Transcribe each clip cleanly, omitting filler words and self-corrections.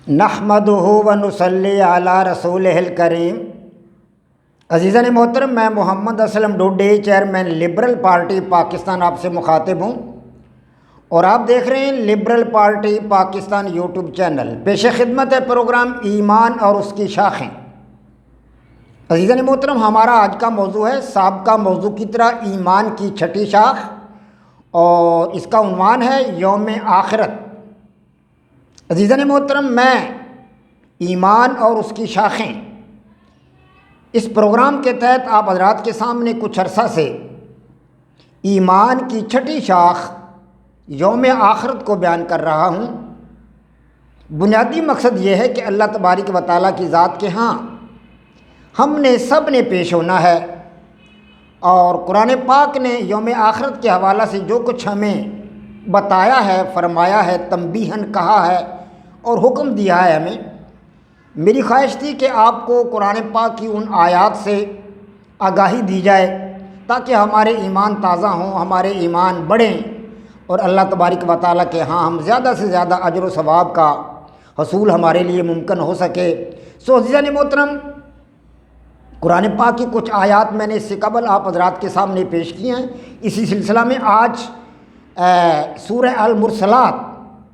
نحمدہ ونصلی علی رسولہ الکریم۔ عزیزان محترم، میں Muhammad Aslam Dode, chairman liberal party Pakistan آپ سے مخاطب ہوں، اور آپ دیکھ رہے ہیں liberal party Pakistan YouTube channel. پیش خدمت ہے پروگرام ایمان اور اس کی شاخیں۔ عزیزان محترم، ہمارا آج کا موضوع ہے سابقہ موضوع کی طرح ایمان کی چھٹی شاخ، اور اس کا عنوان ہے یوم آخرت۔ عزیزان محترم، میں ایمان اور اس کی شاخیں اس پروگرام کے تحت آپ حضرات کے سامنے کچھ عرصہ سے ایمان کی چھٹی شاخ یوم آخرت کو بیان کر رہا ہوں۔ بنیادی مقصد یہ ہے کہ اللہ تبارک و تعالیٰ کی ذات کے ہاں ہم نے سب نے پیش ہونا ہے، اور قرآن پاک نے یوم آخرت کے حوالہ سے جو کچھ ہمیں بتایا ہے، فرمایا ہے، تنبیہاً کہا ہے اور حکم دیا ہے ہمیں، میری خواہش تھی کہ آپ کو قرآن پاک کی ان آیات سے آگاہی دی جائے تاکہ ہمارے ایمان تازہ ہوں، ہمارے ایمان بڑھیں، اور اللہ تبارک و تعالیٰ کے ہاں ہم زیادہ سے زیادہ اجر و ثواب کا حصول ہمارے لیے ممکن ہو سکے۔ عزیزان محترم، قرآن پاک کی کچھ آیات میں نے اس سے قبل آپ حضرات کے سامنے پیش کی ہیں۔ اسی سلسلہ میں آج سورہ المرسلات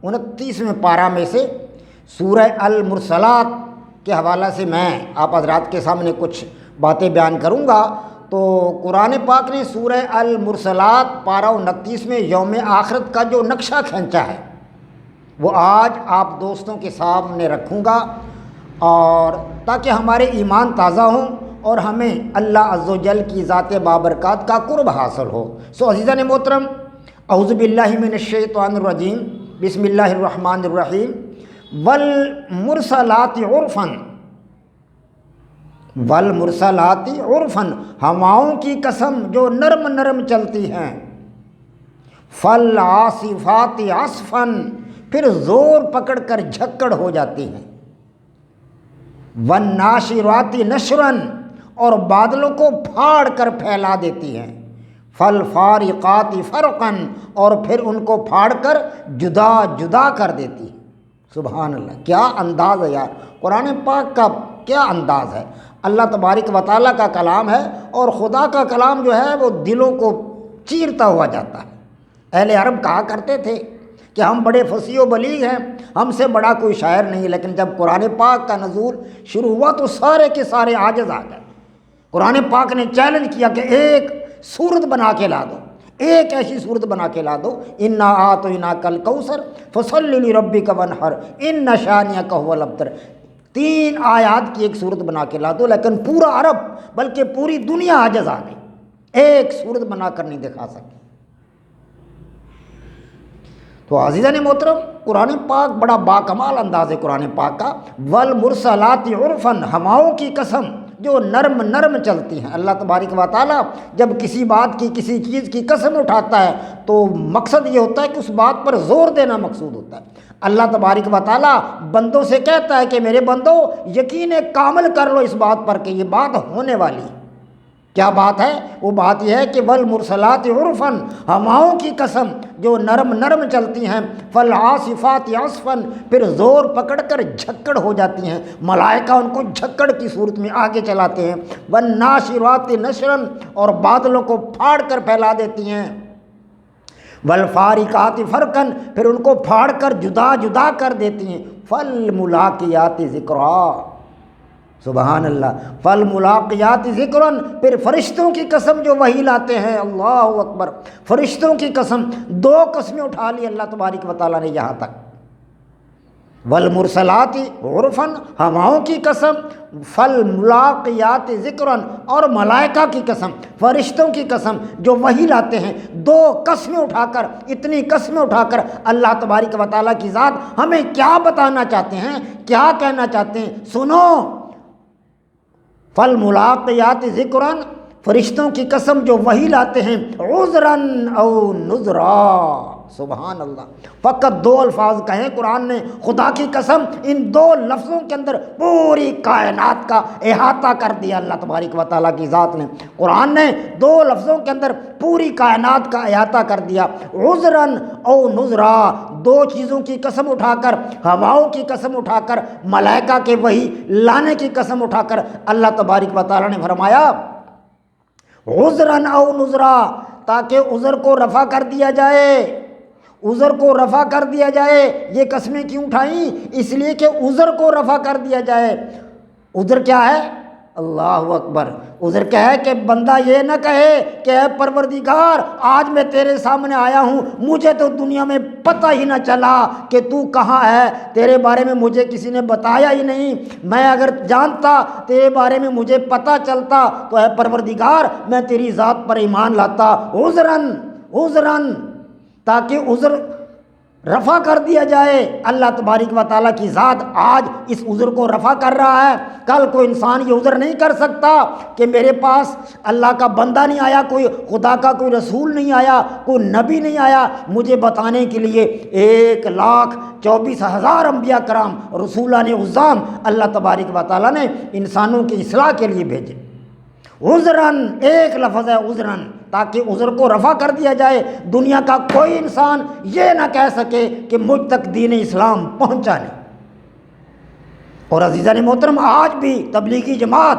29ویں پارہ میں سے سورہ المرسلات کے حوالہ سے میں آپ حضرات کے سامنے کچھ باتیں بیان کروں گا۔ تو قرآن پاک نے سورہ المرسلات پارہ 29 میں یوم آخرت کا جو نقشہ کھینچا ہے وہ آج آپ دوستوں کے سامنے رکھوں گا، اور تاکہ ہمارے ایمان تازہ ہوں اور ہمیں اللہ عز و جل کی ذات بابرکات کا قرب حاصل ہو۔ عزیزان محترم، اعوذ باللہ من الشیطان الرجیم، بسم اللہ الرحمن الرحیم۔ والمرسلات عرفاً، والمرسلات عرفاً، ہواؤں کی قسم جو نرم نرم چلتی ہیں۔ فالعاصفات عصفاً، پھر زور پکڑ کر جھکڑ ہو جاتی ہیں۔ والناشرات نشراً، اور بادلوں کو پھاڑ کر پھیلا دیتی ہیں۔ فالفارقات فرقاً، اور پھر ان کو پھاڑ کر جدا جدا کر دیتی ہیں۔ سبحان اللہ، کیا انداز ہے یار، قرآن پاک کا کیا انداز ہے۔ اللہ تبارک و تعالیٰ کا کلام ہے، اور خدا کا کلام جو ہے وہ دلوں کو چیرتا ہوا جاتا ہے۔ اہل عرب کہا کرتے تھے کہ ہم بڑے فصیح و بلیغ ہیں، ہم سے بڑا کوئی شاعر نہیں، لیکن جب قرآن پاک کا نزول شروع ہوا تو سارے کے سارے عاجز آ گئے۔ قرآن پاک نے چیلنج کیا کہ ایک صورت بنا کے لا دو، ایک ایسی صورت بنا کے لا دو، انا اعطیناک الکوثر فصلی لربک وانحر ان شانئک هو الابتر۔ 3 آیات کی ایک صورت بنا کے لا دو، لیکن پورا عرب بلکہ پوری دنیا عاجز آ گئی، ایک صورت بنا کر نہیں دکھا سکی۔ تو عزیزان محترم، قرآن پاک بڑا باکمال انداز ہے قرآن پاک کا۔ والمرسلات عرفاً، ہواؤں کی قسم جو نرم نرم چلتی ہیں۔ اللہ تبارک و تعالیٰ جب کسی بات کی، کسی چیز کی قسم اٹھاتا ہے تو مقصد یہ ہوتا ہے کہ اس بات پر زور دینا مقصود ہوتا ہے۔ اللہ تبارک و تعالیٰ بندوں سے کہتا ہے کہ میرے بندو یقین کامل کر لو اس بات پر کہ یہ بات ہونے والی ہے۔ کیا بات ہے؟ وہ بات یہ ہے کہ والمرسلات عرفاً، ہواؤں کی قسم جو نرم نرم چلتی ہیں۔ فالعاصفات عصفاً، پھر زور پکڑ کر جھکڑ ہو جاتی ہیں، ملائکہ ان کو جھکڑ کی صورت میں آگے چلاتے ہیں۔ والناشرات نشراً، اور بادلوں کو پھاڑ کر پھیلا دیتی ہیں۔ والفارقات فرقاً، پھر ان کو پھاڑ کر جدا جدا کر دیتی ہیں۔ فالملاقیات ذکرا، سبحان اللہ، فالملاقیات ذکراً، پھر فرشتوں کی قسم جو وحی لاتے ہیں۔ اللہ اکبر، فرشتوں کی قسم، 2 قسمیں اٹھا لی اللہ تبارک و تعالیٰ نے یہاں تک۔ والمرسلات عرفاً، ہواؤں کی قسم، فالملاقیات ذکراً، اور ملائکہ کی قسم، فرشتوں کی قسم جو وحی لاتے ہیں۔ 2 قسمیں اٹھا کر، اتنی قسمیں اٹھا کر اللہ تبارک و تعالیٰ کی ذات ہمیں کیا بتانا چاہتے ہیں، کیا کہنا چاہتے ہیں، سنو۔ فالملاقیات ذکراً، فرشتوں کی قسم جو وحی لاتے ہیں، عذراً او نذرا، سبحان اللہ، فقط 2 الفاظ کہیں قرآن نے، خدا کی قسم ان 2 لفظوں کے اندر پوری کائنات کا احاطہ کر دیا اللہ تبارک و تعالیٰ کی ذات نے۔ قرآن نے 2 لفظوں کے اندر پوری کائنات کا احاطہ کر دیا، عذراً او نذرا، 2 چیزوں کی قسم اٹھا کر، ہواؤں کی قسم اٹھا کر، ملائکہ کے وحی لانے کی قسم اٹھا کر اللہ تبارک و تعالیٰ نے فرمایا عذراً او نذرا، تاکہ عذر کو رفع کر دیا جائے، عذر کو رفع کر دیا جائے۔ یہ قسمیں کیوں اٹھائیں؟ اس لیے کہ عذر کو رفع کر دیا جائے۔ عذر کیا ہے؟ اللہ اکبر، عذر کیا ہے کہ بندہ یہ نہ کہے کہ اے پروردگار آج میں تیرے سامنے آیا ہوں، مجھے تو دنیا میں پتہ ہی نہ چلا کہ تو کہاں ہے، تیرے بارے میں مجھے کسی نے بتایا ہی نہیں، میں اگر جانتا تیرے بارے میں مجھے پتہ چلتا تو اے پروردگار میں تیری ذات پر ایمان لاتا۔ عذراً تاکہ عذر رفع کر دیا جائے۔ اللہ تبارک و تعالیٰ کی ذات آج اس عذر کو رفع کر رہا ہے۔ کل کوئی انسان یہ عذر نہیں کر سکتا کہ میرے پاس اللہ کا بندہ نہیں آیا، کوئی خدا کا کوئی رسول نہیں آیا، کوئی نبی نہیں آیا مجھے بتانے کے لیے۔ 1,24,000 انبیاء کرام رسولان عظام اللہ تبارک و تعالیٰ نے انسانوں کی اصلاح کے لیے بھیجے۔ عذراً ایک لفظ ہے عذراً، تاکہ عذر کو رفع کر دیا جائے، دنیا کا کوئی انسان یہ نہ کہہ سکے کہ مجھ تک دین اسلام پہنچا نہیں۔ اور عزیزان محترم، آج بھی تبلیغی جماعت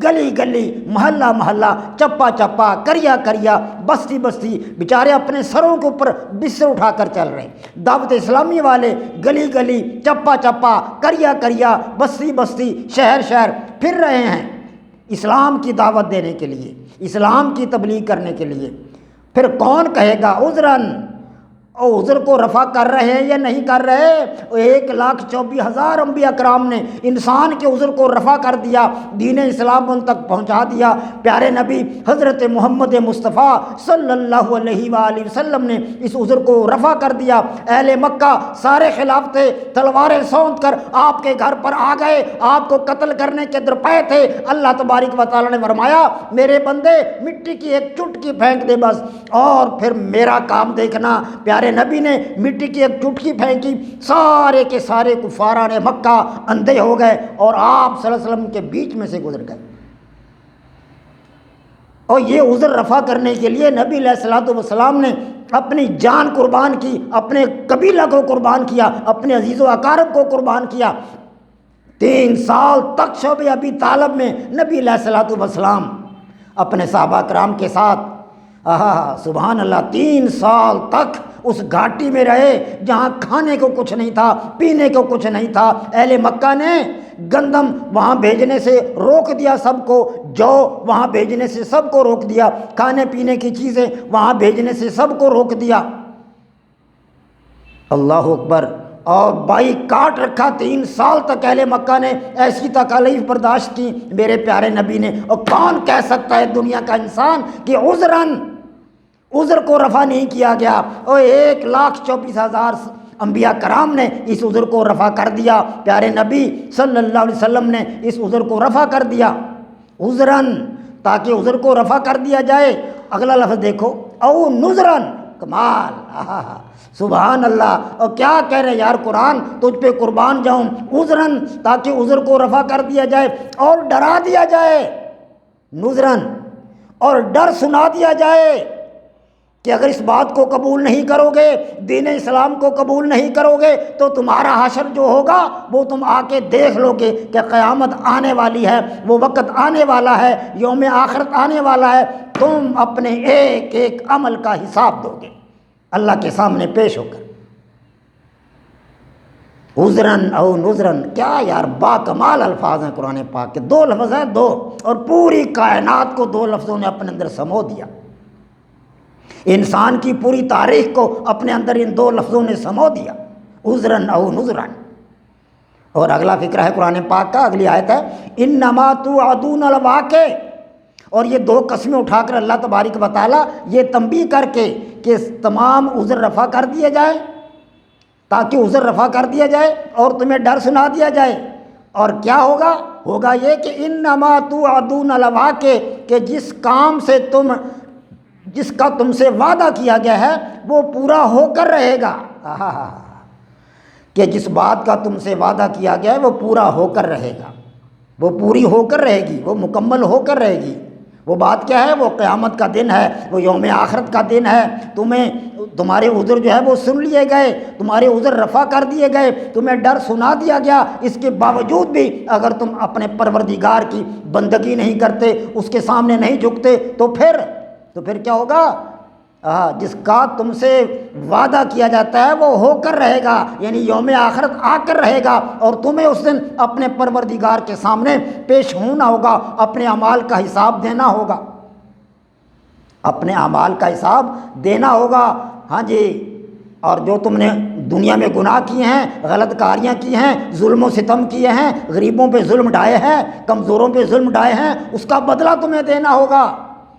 گلی گلی، محلہ محلہ، چپا چپا، کریا کریا، بستی بستی بیچارے اپنے سروں کے اوپر بستر اٹھا کر چل رہے ہیں۔ دعوت اسلامی والے گلی گلی، چپا چپا، کریا کریا، بستی بستی، شہر شہر پھر رہے ہیں اسلام کی دعوت دینے کے لیے، اسلام کی تبلیغ کرنے کے لیے۔ پھر کون کہے گا عذراً، اور عذر کو رفع کر رہے ہیں یا نہیں کر رہے؟ 1,24,000 انبیاء کرام نے انسان کے عذر کو رفع کر دیا، دین اسلام ان تک پہنچا دیا۔ پیارے نبی حضرت محمد مصطفیٰ صلی اللہ علیہ وآلہ وسلم نے اس عذر کو رفع کر دیا۔ اہل مکہ سارے خلاف تھے، تلواریں سونت کر آپ کے گھر پر آ گئے، آپ کو قتل کرنے کے درپے تھے۔ اللہ تبارک و تعالیٰ نے فرمایا میرے بندے مٹی کی ایک چٹکی پھینک دے بس، اور پھر میرا کام دیکھنا۔ پیارے نبی نے مٹی کی ایک چٹکی پھینکی، سارے کے سارے کفاران مکہ اندھے ہو گئے اور آپ صلی اللہ علیہ وسلم کے بیچ میں سے گزر گئے۔ اور یہ عذر رفع کرنے کے لیے نبی علیہ الصلوۃ والسلام نے اپنی جان قربان کی، اپنے قبیلہ کو قربان کیا، اپنے عزیز و اقارب کو قربان کیا۔ 3 سال تک شعب ابی طالب میں نبی علیہ الصلوۃ والسلام اپنے صحابہ کرام کے ساتھ سبحان اللہ 3 سال تک اس گھاٹی میں رہے جہاں کھانے کو کچھ نہیں تھا، پینے کو کچھ نہیں تھا۔ اہل مکہ نے گندم وہاں بھیجنے سے روک دیا سب کو، جو وہاں بھیجنے سے سب کو روک دیا، کھانے پینے کی چیزیں وہاں بھیجنے سے سب کو روک دیا۔ اللہ اکبر۔ اور بائی کاٹ رکھا 3 سال تک اہل مکہ نے ایسی تکالیف برداشت کی میرے پیارے نبی نے۔ اور کون کہہ سکتا ہے دنیا کا انسان کہ عذر کو رفع نہیں کیا گیا؟ اور 1,24,000 انبیاء کرام نے اس عذر کو رفع کر دیا، پیارے نبی صلی اللہ علیہ وسلم نے اس عذر کو رفع کر دیا۔ عذراً تاکہ عذر کو رفع کر دیا جائے۔ اگلا لفظ دیکھو، او نذراً، کمال، سبحان اللہ۔ اور کیا کہہ رہے یار قرآن، تجھ پہ قربان جاؤں۔ عذراً تاکہ عذر کو رفع کر دیا جائے اور ڈرا دیا جائے، نذراً، اور ڈر سنا دیا جائے کہ اگر اس بات کو قبول نہیں کرو گے، دین اسلام کو قبول نہیں کرو گے تو تمہارا حشر جو ہوگا وہ تم آ کے دیکھ لو گے کہ قیامت آنے والی ہے، وہ وقت آنے والا ہے، یوم آخرت آنے والا ہے، تم اپنے ایک ایک عمل کا حساب دو گے اللہ کے سامنے پیش ہو کر۔ عذراً او نذراً، کیا یار با کمال الفاظ ہیں قرآن پاک کے۔ 2 لفظ ہیں، 2، اور پوری کائنات کو 2 لفظوں نے اپنے اندر سمو دیا۔ انسان کی پوری تاریخ کو اپنے اندر ان 2 لفظوں نے سمو دیا، عذراً او نذراً۔ اور اگلا فکرہ ہے قرآن پاک کا، اگلی آیت ہے انما توعدون لواقع۔ اور یہ 2 قسمیں اٹھا کر اللہ تبارک و تعالیٰ یہ تنبیہ کر کے کہ تمام عذر رفع کر دیے جائے، تاکہ عذر رفع کر دیا جائے اور تمہیں ڈر سنا دیا جائے۔ اور کیا ہوگا؟ ہوگا یہ کہ انما توعدون لواقع، کہ جس کام سے تم جس کا تم سے وعدہ کیا گیا ہے وہ پورا ہو کر رہے گا۔ کہ جس بات کا تم سے وعدہ کیا گیا ہے وہ پورا ہو کر رہے گا، وہ پوری ہو کر رہے گی، وہ مکمل ہو کر رہے گی۔ وہ بات کیا ہے؟ وہ قیامت کا دن ہے، وہ یوم آخرت کا دن ہے۔ تمہارے عذر جو ہے وہ سن لیے گئے، تمہارے عذر رفع کر دیے گئے، تمہیں ڈر سنا دیا گیا۔ اس کے باوجود بھی اگر تم اپنے پروردگار کی بندگی نہیں کرتے، اس کے سامنے نہیں جھکتے، تو پھر کیا ہوگا؟ جس کا تم سے وعدہ کیا جاتا ہے وہ ہو کر رہے گا، یعنی یوم آخرت آ کر رہے گا، اور تمہیں اس دن اپنے پروردگار کے سامنے پیش ہونا ہوگا، اپنے اعمال کا حساب دینا ہوگا، اپنے اعمال کا حساب دینا ہوگا۔ ہاں جی، اور جو تم نے دنیا میں گناہ کیے ہیں، غلط کاریاں کی ہیں، ظلم و ستم کیے ہیں، غریبوں پہ ظلم ڈھائے ہیں، کمزوروں پہ ظلم ڈھائے ہیں، اس کا بدلہ تمہیں دینا ہوگا۔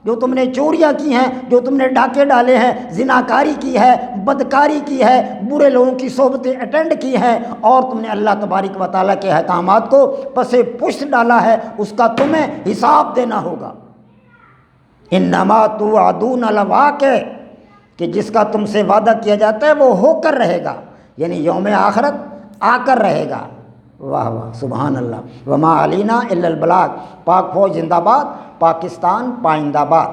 جو تم نے چوریاں کی ہیں، جو تم نے ڈاکے ڈالے ہیں، زناکاری کی ہے، بدکاری کی ہے، برے لوگوں کی صحبتیں اٹینڈ کی ہیں، اور تم نے اللہ تبارک و تعالیٰ کے احکامات کو پس پشت ڈالا ہے، اس کا تمہیں حساب دینا ہوگا۔ انما توعدون لواقع، کہ جس کا تم سے وعدہ کیا جاتا ہے وہ ہو کر رہے گا، یعنی یوم آخرت آ کر رہے گا۔ واہ واہ، سبحان اللہ۔ وما علینا الا البلاغ۔ پاک فوج زندہ باد، پاکستان پائندہ باد۔